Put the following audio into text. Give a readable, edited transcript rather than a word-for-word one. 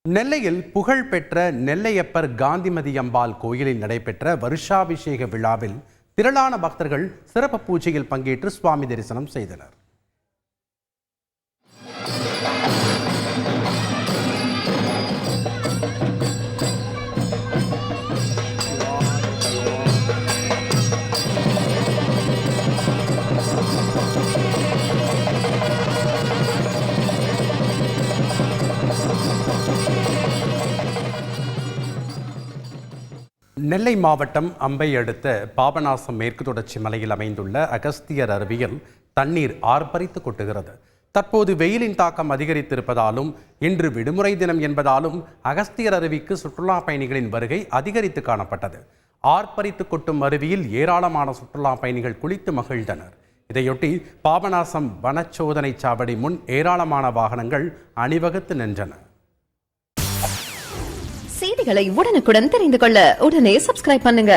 நெல்லையில் புகழ்பெற்ற நெல்லையப்பர் காந்திமதி அம்பாள் கோயிலில் நடைபெற்ற வருஷாபிஷேக விழாவில் திரளான பக்தர்கள் சிறப்பு பூஜையில் பங்கேற்று சுவாமி தரிசனம் செய்தனர். நெல்லை மாவட்டம் அம்பை அடுத்த பாபநாசம் மேற்கு தொடர்ச்சி மலையில் அமைந்துள்ள அகஸ்தியர் அருவியில் தண்ணீர் ஆர்ப்பரித்து கொட்டுகிறது. தற்போது வெயிலின் தாக்கம் அதிகரித்திருப்பதாலும் இன்று விடுமுறை தினம் என்பதாலும் அகஸ்தியர் அருவிக்கு சுற்றுலா பயணிகளின் வருகை அதிகரித்து காணப்பட்டது. ஆர்ப்பரித்து கொட்டும் அருவியில் ஏராளமான சுற்றுலா பயணிகள் குளித்து மகிழ்ந்தனர். இதையொட்டி பாபநாசம் வனச்சோதனை சாவடி முன் ஏராளமான வாகனங்கள் அணிவகுத்து நின்றன. செய்திகளை உடனுக்குடன் தெரிந்து கொள்ள உடனே சப்ஸ்கிரைப் பண்ணுங்க.